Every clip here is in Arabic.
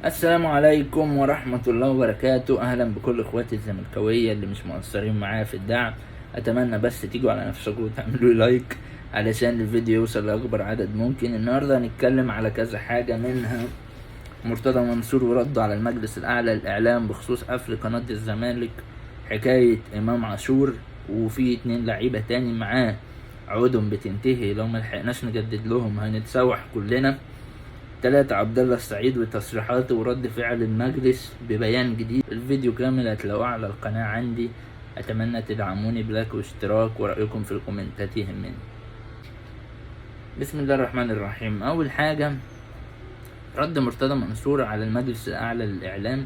السلام عليكم ورحمة الله وبركاته. أهلا بكل إخواتي الزملكاوية اللي مش مقصرين معايا في الدعم. أتمنى بس تيجوا على نفسكم وتعملوا لايك علشان الفيديو يوصل لأكبر عدد ممكن. النهاردة هنتكلم على كذا حاجة، منها مرتضى منصور ورده على المجلس الأعلى للإعلام بخصوص قفل قناة الزمالك، حكاية إمام عاشور، وفي 2 لعيبة تاني معاه عقودهم بتنتهي لو ملحقناش نجدد لهم هنتسوح كلنا. 3 عبد الله السعيد وتصريحاته ورد فعل المجلس ببيان جديد. الفيديو كامل هتلاقوه على القناة عندي. أتمنى تدعموني بلايك واشتراك ورأيكم في الكومنتات يهمني. بسم الله الرحمن الرحيم. أول حاجة، رد مرتضى منصور على المجلس الأعلى للإعلام.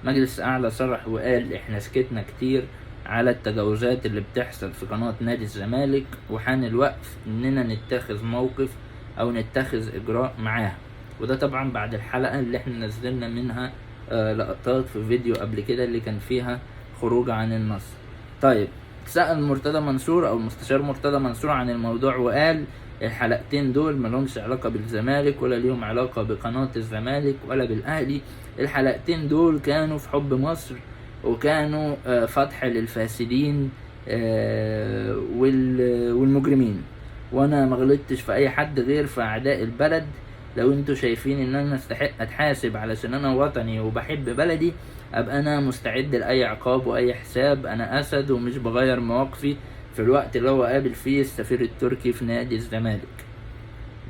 مجلس الأعلى صرح وقال إحنا سكتنا كتير على التجاوزات اللي بتحصل في قناة نادي الزمالك، وحان الوقت إننا نتخذ موقف أو نتخذ إجراء معاها. وده طبعا بعد الحلقة اللي احنا نزلنا منها لقطات في فيديو قبل كده اللي كان فيها خروج عن النص. طيب، سأل مرتضى منصور أو المستشار مرتضى منصور عن الموضوع وقال الحلقتين دول ملهمش علاقة بالزمالك ولا ليهم علاقة بقناة الزمالك ولا بالأهلي. الحلقتين دول كانوا في حب مصر، وكانوا فتح للفاسدين والمجرمين، وانا مغلطتش في اي حد غير في اعداء البلد. لو انتوا شايفين ان انا استحق اتحاسب علشان انا وطني وبحب بلدي، ابقى انا مستعد لاي عقاب واي حساب. انا اسد ومش بغير مواقفي في الوقت اللي هو قابل فيه السفير التركي في نادي الزمالك.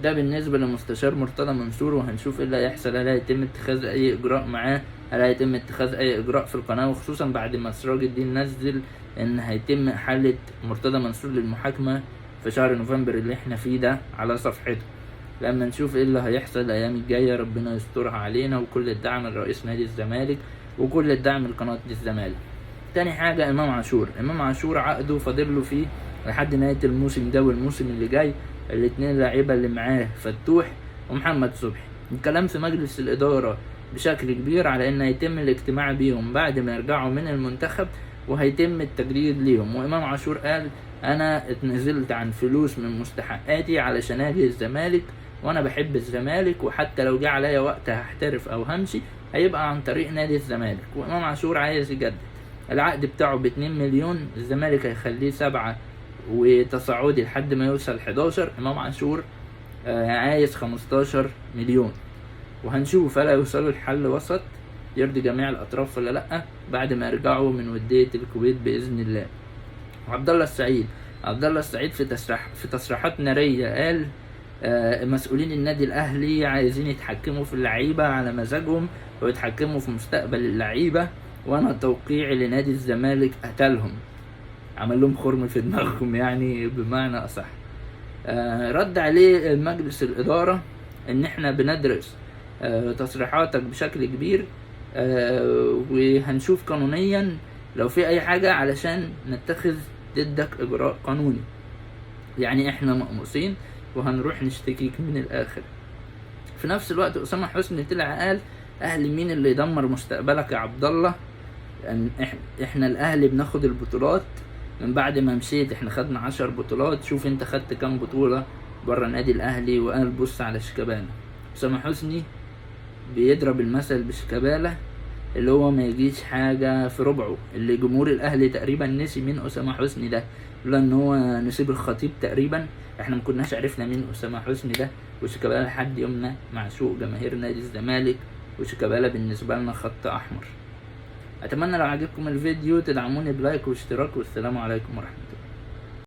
ده بالنسبة لمستشار مرتضى منصور، وهنشوف ايه اللي هيحصل. هل هيتم اتخاذ اي اجراء معاه؟ هل هيتم اتخاذ اي اجراء في القناة؟ وخصوصا بعد ما سراج الدين نزل ان هيتم حالة مرتضى منصور للمحاكمة في شهر نوفمبر اللي احنا فيه ده على صفحته. لما نشوف ايه اللي هيحصل الايام الجاية، ربنا يسترها علينا، وكل الدعم لرئيس نادي الزمالك وكل الدعم لقناة الزمالك. تاني حاجة، امام عاشور عقده فاضل له فيه لحد نهاية الموسم ده والموسم اللي جاي. الاتنين لاعيبة اللي معاه فتوح ومحمد صبحي. الكلام في مجلس الإدارة بشكل كبير على ان هيتم الاجتماع بيهم بعد ما يرجعوا من المنتخب، وهيتم التجديد ليهم. وامام عاشور قال انا اتنزلت عن فلوس من مستحقاتي علشان اجي الزمالك، وانا بحب الزمالك، وحتى لو جه عليا وقت هحترف او همشي هيبقى عن طريق نادي الزمالك. وامام عاشور عايز يجدد العقد بتاعه ب2 مليون، الزمالك هيخليه 7 وتصاعدي لحد ما يوصل 11. امام عاشور عايز 15 مليون، وهنشوف هل هيوصلوا لحل وسط يرضي جميع الاطراف ولا لا بعد ما يرجعوا من ودية الكويت باذن الله. عبد الله السعيد في تصريحات نارية قال مسؤولين النادي الاهلي عايزين يتحكموا في اللعيبة على مزاجهم ويتحكموا في مستقبل اللعيبة، وانا توقيعي لنادي الزمالك قتلهم، عمل لهم خرم في دماغهم يعني بمعنى اصح. رد عليه مجلس الادارة ان احنا بندرس تصريحاتك بشكل كبير، وهنشوف قانونيا لو في اي حاجة علشان نتخذ ضدك اجراء قانوني. يعني احنا مقموصين وهنروح نشتكيك من الاخر. في نفس الوقت اسامة حسني طلع قال اهلي مين اللي يدمر مستقبلك يا عبد الله؟ يعني احنا الاهلي بناخد البطولات. من بعد ما مشيت احنا خدنا 10 بطولات، شوف انت خدت كام بطولة بره النادي الاهلي. وقال بص على شيكابالا. اسامة حسني بيضرب المثل بشيكابالا اللي هو ما يجيش حاجة في ربعه، اللي جمهور الاهلي تقريبا نسي مين اسامة حسني ده، لولا ان هو نسيب الخطيب تقريبا احنا ما كناش عرفنا مين اسامة حسني ده. وشيكابالا لحد يومنا معشوق جماهير نادي الزمالك، وشيكابالا بالنسبة لنا خط احمر. اتمنى لو عجبكم الفيديو تدعموني بلايك واشتراك، والسلام عليكم ورحمة الله.